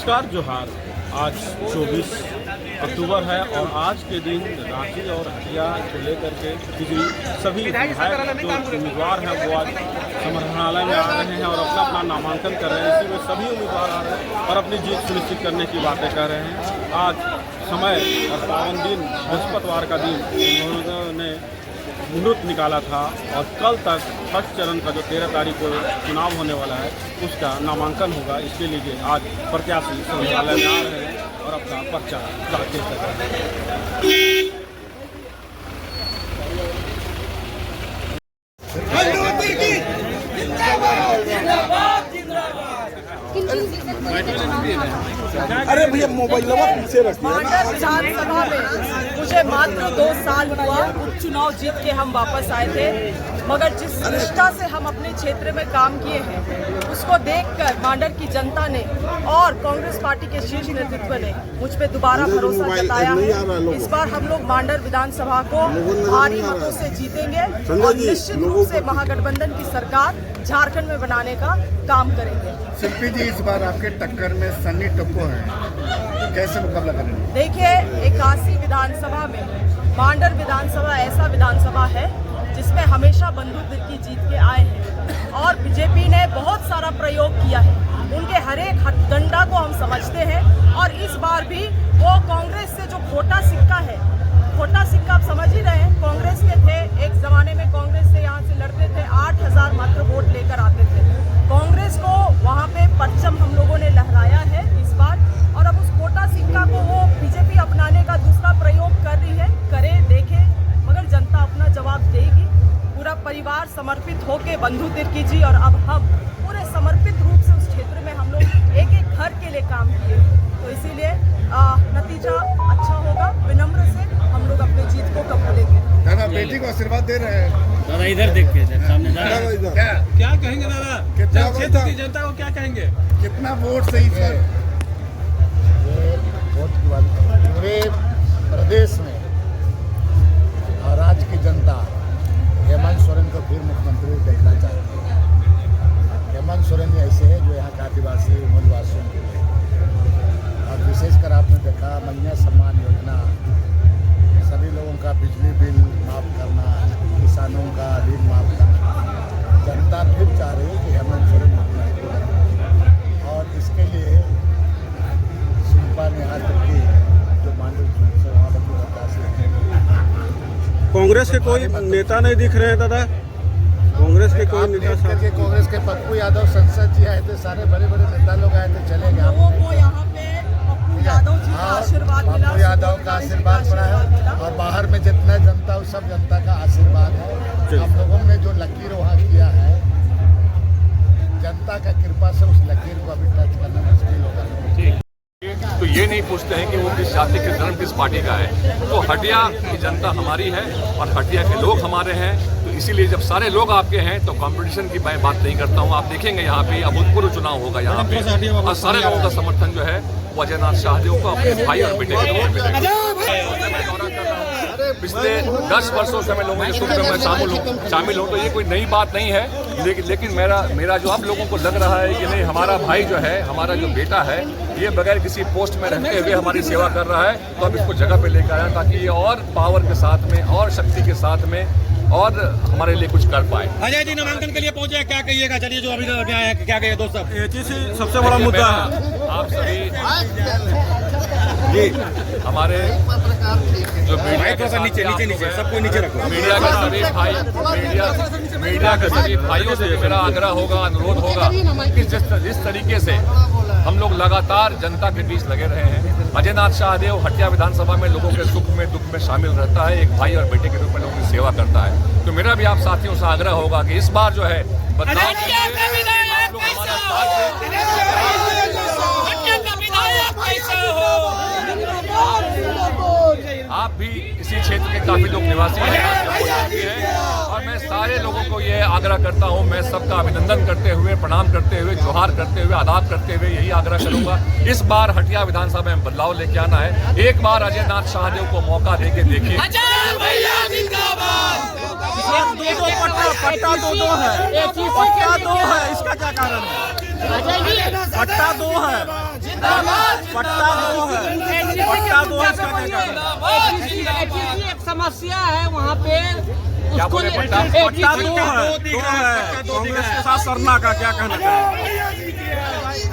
नमस्कार, जोहार। आज 24 अक्टूबर है और आज के दिन रांची और हटिया को लेकर के सभी विधायक जो उम्मीदवार हैं वो आज समाहरणालय में आ रहे हैं और अपना अपना नामांकन कर रहे हैं। इसी में सभी उम्मीदवार आ रहे हैं और अपनी जीत सुनिश्चित करने की बातें कर रहे हैं। आज समय और पावन दिन बृहस्पतिवार का दिन उन्होंने मुहूर्त निकाला था और कल तक फर्स्ट चरण का जो 13 तारीख को चुनाव होने वाला है उसका नामांकन होगा। इसके लिए आज प्रत्याशी संग्रहालय में आ रहे हैं और अपना पर्चा दाखिल कर रहे हैं। अरे भैया मोबाइल पीछे रखिए। मांडर विधानसभा में मुझे मात्र 2 साल हुआ उपचुनाव जीत के हम वापस आए थे, मगर जिस निष्ठा से हम अपने क्षेत्र में काम किए हैं उसको देखकर मांडर की जनता ने और कांग्रेस पार्टी के शीर्ष नेतृत्व ने मुझ पे दोबारा भरोसा जताया है। इस बार हम लोग मांडर विधानसभा को भारी मतों से जीतेंगे और निश्चित रूप से महागठबंधन की सरकार झारखंड में बनाने का काम करेंगे। शिल्पी जी, इस बार आपके टक्कर में सन्नी टोप्पो है, कैसे मुकाबला करेंगे? देखिए, 81 विधानसभा में मांडर विधानसभा ऐसा विधानसभा है जिसमें हमेशा बंदूक की जीत के आए हैं और बीजेपी ने बहुत सारा प्रयोग किया है। उनके हर एक हथकंडा को हम समझते हैं और इस बार भी वो कांग्रेस से जो खोटा सिक्का है, खोटा सिक्का आप समझ ही रहे हैं, कांग्रेस के थे एक जमाने में, कांग्रेस से यहाँ से लड़ते थे, 8000 मात्र वोट लेकर आते थे। कांग्रेस को वहाँ पे परचम हम लोगों ने लहराया है इस बार, और अब उस खोटा सिक्का को वो बीजेपी अपनाने का दूसरा प्रयोग कर रही है। करे, देखे, मगर जनता अपना जवाब देगी। पूरा परिवार समर्पित होके बंधु तिर्की जी और अब हम पूरे समर्पित रूप से उस क्षेत्र में हम लोग एक एक घर के लिए काम किए, तो इसीलिए नतीजा अच्छा होगा। विनम्र से हम लोग अपनी जीत को कबूलेंगे। दादा बेटी को आशीर्वाद दे रहे हैं। दादा इधर देख के सामने क्या कहेंगे दादा? कितना क्षेत्र की जनता को क्या कहेंगे? कितना वोट सही है? पूरे प्रदेश में और राज्य की जनता हेमंत सोरेन को फिर मुख्यमंत्री देखना चाहती है। हेमंत सोरेन ऐसे है जो यहाँ के आदिवासी मूलवासियों के लिए, और विशेषकर आपने देखा महिला सम्मान योजना, सभी लोगों का बिजली बिल माफ़ करना, किसानों का ऋण माफ़ करना, जनता फिर चाह रही है कि हेमंत सोरेन मुख्यमंत्री बने। और इसके लिए शिल्पा नेहाल तिर्की जो मांडर से वहाँ बच्चे प्रत्याशी कांग्रेस के कोई नेता नहीं दिख रहे हैं दादा? कांग्रेस के कोई नेता? कांग्रेस के पप्पू यादव संसद जी आए थे, सारे बड़े बड़े नेता लोग आए थे, चले गए। वो यहाँ पे पप्पू यादव जी का आशीर्वाद मिला, पप्पू यादव का आशीर्वाद पड़ा है और बाहर में जितना जनता उस सब जनता का आशीर्वाद है। हम लोगों ने जो लकीर वहाँ किया है, जनता का कृपा से उस लकीर को अभी टच करना मुश्किल होगा। तो ये नहीं पूछते हैं कि वो किस जाति, किस धर्म, किस पार्टी का है। तो हटिया की जनता हमारी है और हटिया के लोग हमारे हैं, तो इसीलिए जब सारे लोग आपके हैं तो कंपटीशन की मैं बात नहीं करता हूँ। आप देखेंगे यहाँ पे अभूतपूर्व चुनाव होगा यहाँ पे और सारे लोगों का समर्थन जो है वो अजयनाथ शाहदेव को अपने भाई और बेटे के रूप में मिलेगा। पिछले 10 वर्षों से मैं लोगों के सुख में शामिल हूँ, तो ये कोई नई बात नहीं है। लेकिन मेरा जो आप लोगों को लग रहा है कि नहीं, हमारा भाई जो है, हमारा जो बेटा है, ये बगैर किसी पोस्ट में रहते हुए हमारी सेवा कर रहा है, तो अब इसको जगह पे लेकर आया ताकि ये और पावर के साथ में और शक्ति के साथ में और हमारे लिए कुछ कर पाए। अजय जी नामांकन के लिए पहुंचे, क्या कहिएगा? चलिए, जो अभी तक आए हैं क्या कहिए दोस्त साहब? ये चीज सबसे बड़ा मुद्दा है। आप सभी हमारे जो नीचे सबको नीचे रखो। मीडिया के सभी भाई, मीडिया के सभी भाइयों से मेरा आग्रह होगा, अनुरोध होगा कि जिस तरीके से हम लोग लगातार जनता के बीच लगे रहे हैं, अजयनाथ शाहदेव हटिया विधानसभा में लोगों के सुख में दुख में शामिल रहता है, एक भाई और बेटे के रूप में लोगों की सेवा करता है। तो मेरा भी आप साथियों से आग्रह होगा कि इस बार जो है बदलाव के लिए आप लोग हमारा साथ आप भी इसी क्षेत्र के काफी लोग निवासी हैं और मैं सारे लोगों को ये आग्रह करता हूं, मैं सबका अभिनंदन करते हुए, प्रणाम करते हुए, जोहार करते हुए, आदाब करते हुए यही आग्रह करूंगा, इस बार हटिया विधानसभा में बदलाव लेके आना है। एक बार अजयनाथ शाहदेव को मौका देके देखिए। पट्टा दो है, इसका क्या कारण है? पट्टा 2 है। पट्टा दो है, पट्टा दो है इसका क्या एक समस्या है वहाँ पे। क्या बोले? पट्टा दो है, कांग्रेस के साथ सरना का क्या कहना चाहिए?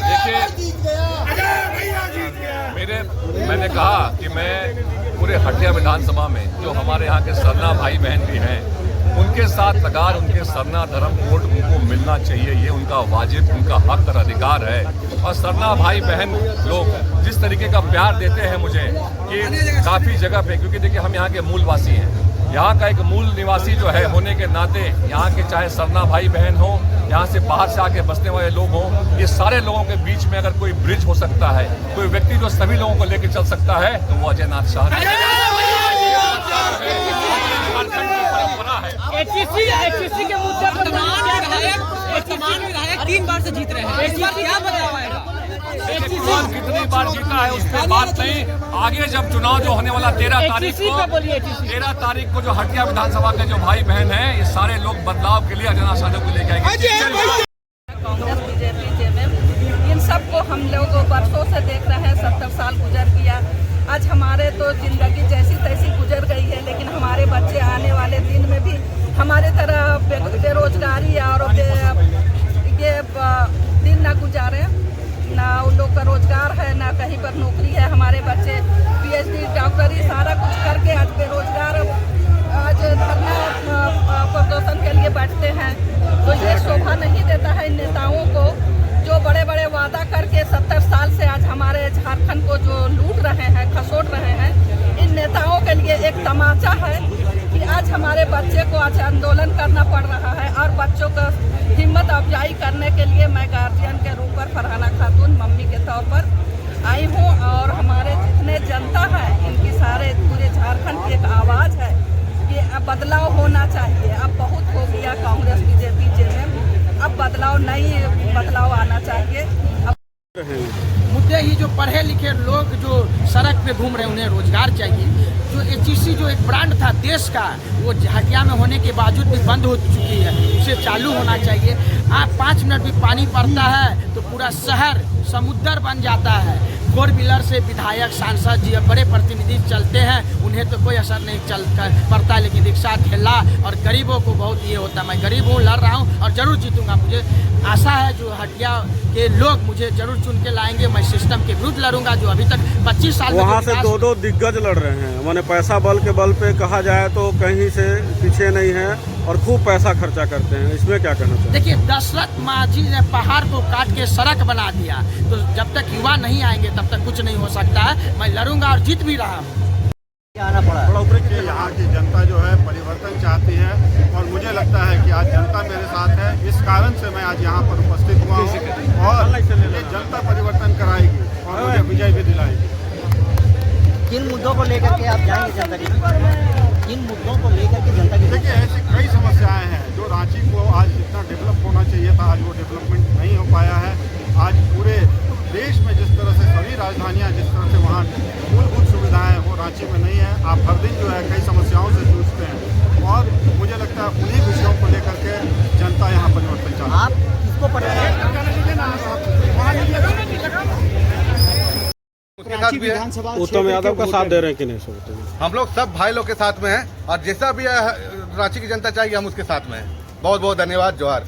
देखिए, मैंने कहा कि मैं पूरे हटिया विधानसभा में जो हमारे यहाँ के सरना भाई बहन भी हैं उनके साथ लगार, उनके सरना धर्म कोड उनको मिलना चाहिए, ये उनका वाजिब, उनका हक और अधिकार है। और सरना भाई बहन लोग जिस तरीके का प्यार देते हैं मुझे कि काफ़ी जगह पे, क्योंकि देखिए हम यहाँ के मूलवासी हैं, यहाँ का एक मूल निवासी जो है होने के नाते यहाँ के चाहे सरना भाई बहन हो, यहाँ से बाहर से आके बसने वाले लोग हों, ये सारे लोगों के बीच में अगर कोई ब्रिज हो सकता है, कोई व्यक्ति जो सभी लोगों को लेकर चल सकता है, तो वो अजय नाथ शाह एचईसी के मुद्दे पर विधायक 3 बार से जीत रहे हैं, इस बार क्या बदलाव आएगा? कितनी बार जीता है उस पर बात नहीं, आगे जब चुनाव जो होने वाला 13 तारीख को जो हटिया विधानसभा के जो भाई बहन हैं, ये सारे लोग बदलाव के लिए अजय नाथ शाह को लेके आएंगे। कांग्रेस बीजेपी जेएमएम इन सबको हम लोग बरसों से देख रहे हैं, 70 साल गुजर गया। आज हमारे तो जिंदगी जैसी तैसी गुजर गई है, लेकिन हमारे बच्चे आने वाले दिन में भी हमारे तरह बेरोजगारी और ये दिन ना गुजारे, ना उन लोग का रोजगार है, ना कहीं पर नौकरी है। हमारे बच्चे पीएचडी, डॉक्टरी सारा कुछ करके आज बेरोजगार, आज धरना प्रदर्शन के लिए बैठते हैं। तो ये शोभा नहीं देता है इन नेताओं को जो बड़े बड़े वादा करके 70 साल से आज हमारे झारखंड को जो लूट रहे हैं, खसोट रहे हैं। इन नेताओं के लिए एक तमाचा है कि आज हमारे बच्चे को आज आंदोलन करना पड़ रहा है। और बच्चों का हिम्मत अफजाई करने के लिए मैं गार्जियन के रूप पर फरहाना खातून मम्मी के तौर पर आई हूँ, और हमारे जितने जनता है इनकी सारे पूरे झारखंड की एक आवाज़ है कि अब बदलाव होना चाहिए। अब बहुत हो गया कांग्रेस बीजेपी जेएमएम, अब बदलाव नहीं, बदलाव आना चाहिए। मुद्दे ही जो पढ़े लिखे लोग जो सड़क पे घूम रहे हैं उन्हें रोजगार चाहिए। जो एचईसी जो एक ब्रांड था देश का, वो हटिया में होने के बावजूद भी बंद हो चुकी है, उसे चालू होना चाहिए। आप 5 मिनट भी पानी पड़ता है तो पूरा शहर समुद्र बन जाता है। 4 व्हीलर से विधायक, सांसद जी बड़े प्रतिनिधि चलते हैं, उन्हें तो कोई असर नहीं पड़ता, लेकिन रिक्शा, ठेला और गरीबों को बहुत ये होता है। मैं गरीब हूँ, लड़ रहा हूँ और जरूर जीतूंगा। मुझे आशा है जो हटिया के लोग मुझे जरूर चुन के लाएंगे। मैं सिस्टम के विरुद्ध लड़ूंगा जो अभी तक 25 साल वहाँ से 2 दिग्गज लड़ रहे हैं। मैंने पैसा बल के बल पे कहा जाए तो कहीं से पीछे नहीं है और खूब पैसा खर्चा करते हैं, इसमें क्या कहना चाहिए? देखिए, दशरथ मांझी ने पहाड़ को काट के सड़क बना दिया, तो जब तक युवा नहीं आएंगे तब तक कुछ नहीं हो सकता है। मैं लड़ूंगा और जीत भी रहा हूँ। आना पड़ा कि यहाँ की जनता जो है परिवर्तन चाहती है, और मुझे लगता है कि आज जनता मेरे साथ है। इस कारण से मैं आज यहाँ पर उपस्थित हुआ हूँ, और ये जनता परिवर्तन कराएगी और मुझे विजय भी दिलाएगी। किन मुद्दों को लेकर के आप जाएंगे जनता की? किन मुद्दों को लेकर के जनता की? देखिए, ऐसी कई समस्याएं हैं जो रांची को आज जितना डेवलप होना चाहिए था, आज वो डेवलपमेंट नहीं हो पाया है। आज पूरे देश में जिस तरह से सभी राजधानियां, जिस तरह से वहाँ मूलभूत सुविधाएं वो रांची में नहीं है। आप हर दिन जो है कई समस्याओं से जूझते हैं, और मुझे लगता है उन्हीं विषयों को लेकर के जनता यहाँ परिवर्तन चाहती है। आप किसको उत्तम यादव का साथ दे रहे हैं कि नहीं? हम लोग सब भाई लोग के साथ में हैं, और जैसा भी रांची की जनता चाहेगी हम उसके साथ में हैं। बहुत बहुत धन्यवाद। जोहार।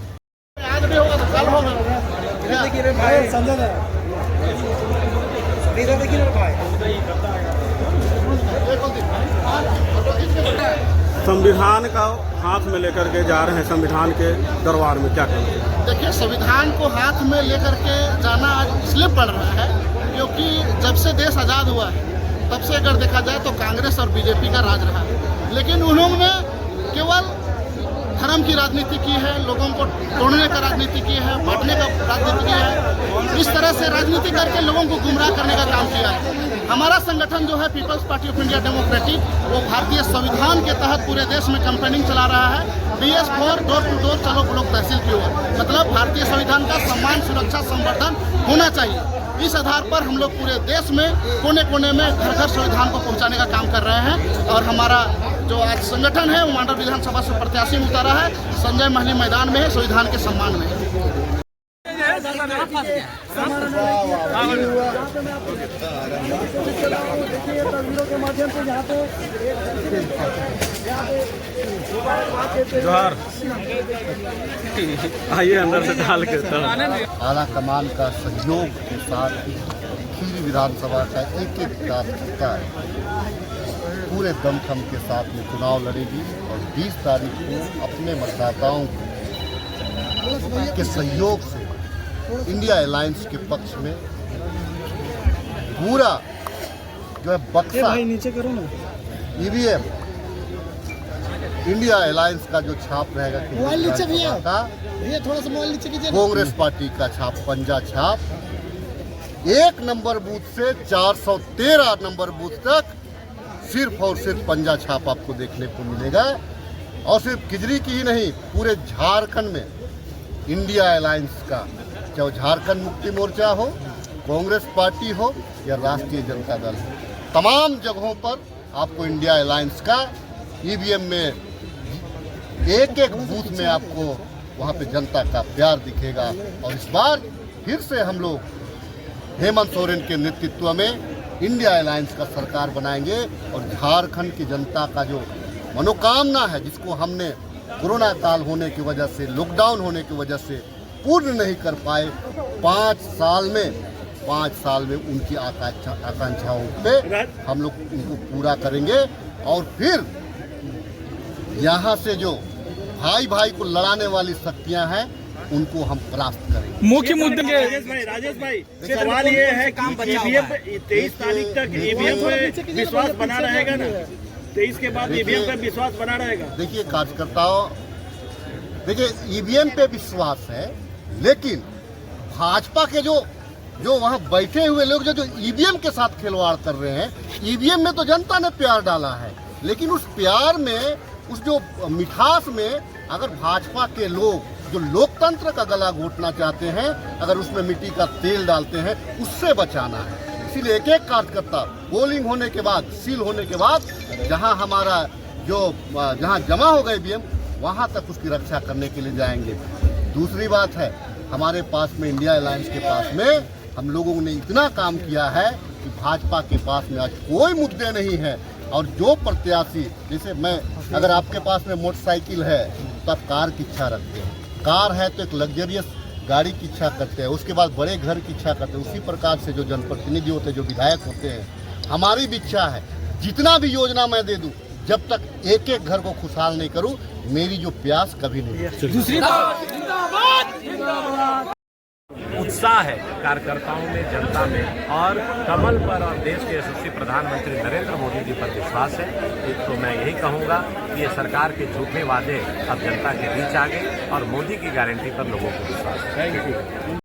संविधान का हाथ में लेकर के जा रहे हैं, संविधान के दरबार में क्या कहना चाहिए? देखिए, संविधान को हाथ में लेकर के जाना आज इसलिए पड़ रहा है क्योंकि जब से देश आज़ाद हुआ है तब से अगर देखा जाए तो कांग्रेस और बीजेपी का राज रहा है, लेकिन उन्होंने केवल धर्म की राजनीति की है, लोगों को तोड़ने का राजनीति की है, बांटने का राजनीति की है। इस तरह से राजनीति करके लोगों को गुमराह करने का काम किया है। हमारा संगठन जो है people's party of India democratic, वो भारतीय संविधान के तहत पूरे देश में कैंपेनिंग चला रहा है। BS4 डोर टू डोर चलो ब्लॉक तहसील की ओर, मतलब भारतीय संविधान का सम्मान, सुरक्षा, संवर्धन होना चाहिए। इस आधार पर हम लोग पूरे देश में कोने कोने में घर घर संविधान को पहुंचाने का काम कर रहे हैं, और हमारा जो आज संगठन है वो मांडर विधानसभा से प्रत्याशी उतारा है। संजय महली मैदान में है, संविधान के सम्मान में है। फंस गया। जोहार आइए अंदर से डाल के आला कमान का सहयोग के साथ खीरी विधानसभा का एक कार्यकर्ता पूरे दमखम के साथ में चुनाव लड़ेगी और 20 तारीख को अपने मतदाताओं के सहयोग से इंडिया अलायंस के पक्ष में पूरा जो है बक्सा नीचे करो ना ईवीएम इंडिया अलायंस का जो छाप रहेगा थोड़ा सा मोबाइल नीचे कीजिए। कांग्रेस पार्टी का छाप, पंजा छाप 1 नंबर बूथ से 413 नंबर बूथ तक सिर्फ और सिर्फ पंजा छाप आपको देखने को मिलेगा। और सिर्फ खिजरी की ही नहीं, पूरे झारखंड में इंडिया अलायंस का, चाहे झारखंड मुक्ति मोर्चा हो, कांग्रेस पार्टी हो या राष्ट्रीय जनता दल हो, तमाम जगहों पर आपको इंडिया अलायंस का ईवीएम में एक एक बूथ में आपको वहाँ पे जनता का प्यार दिखेगा। और इस बार फिर से हम लोग हेमंत सोरेन के नेतृत्व में इंडिया अलायंस का सरकार बनाएंगे और झारखंड की जनता का जो मनोकामना है, जिसको हमने कोरोना काल होने की वजह से, लॉकडाउन होने की वजह से पूर्ण नहीं कर पाए, 5 साल में उनकी आकांक्षाओं पे हम लोग उनको पूरा करेंगे। और फिर यहाँ से जो भाई भाई को लड़ाने वाली शक्तियाँ हैं उनको हम परास्त करेंगे। मुख्य मुद्दे राजेश भाई सवाल ये है कि ईवीएम 23 तारीख तक ईवीएम पे विश्वास बना रहेगा ना? 23 के बाद ईवीएम पे विश्वास बना रहेगा? देखिए कार्यकर्ताओं, देखिए ईवीएम पे विश्वास है, लेकिन भाजपा के जो वहाँ बैठे हुए लोग जो ईवीएम के साथ खिलवाड़ कर रहे हैं, ईवीएम में तो जनता ने प्यार डाला है, लेकिन उस प्यार में, उस जो मिठास में अगर भाजपा के लोग जो लोकतंत्र का गला घोटना चाहते हैं, अगर उसमें मिट्टी का तेल डालते हैं, उससे बचाना है। इसीलिए एक एक कार्यकर्ता पोलिंग होने के बाद, सील होने के बाद, जहां हमारा जहां जमा होगा ईवीएम, वहां तक उसकी रक्षा करने के लिए जाएंगे। दूसरी बात है, हमारे पास में इंडिया अलायंस के पास में हम लोगों ने इतना काम किया है कि भाजपा के पास में आज कोई मुद्दे नहीं है। और जो प्रत्याशी, जैसे मैं, अगर आपके पास में मोटरसाइकिल है तो आप कार की इच्छा रखते हैं, कार है तो एक लग्जरियस गाड़ी की इच्छा करते हैं, उसके बाद बड़े घर की इच्छा करते हैं। उसी प्रकार से जो जनप्रतिनिधि होते हैं, जो विधायक होते हैं, हमारी भी इच्छा है जितना भी योजना मैं दे दूं, जब तक एक एक घर को खुशहाल नहीं करूं, मेरी जो प्यास कभी नहीं। दूसरी उत्साह है कार्यकर्ताओं में, जनता में, और कमल पर और देश के यशस्वी प्रधानमंत्री नरेंद्र मोदी जी पर विश्वास है। तो मैं यही कहूँगा कि ये सरकार के झूठे वादे अब जनता के बीच आ गए और मोदी की गारंटी पर लोगों को विश्वास है। Thank you.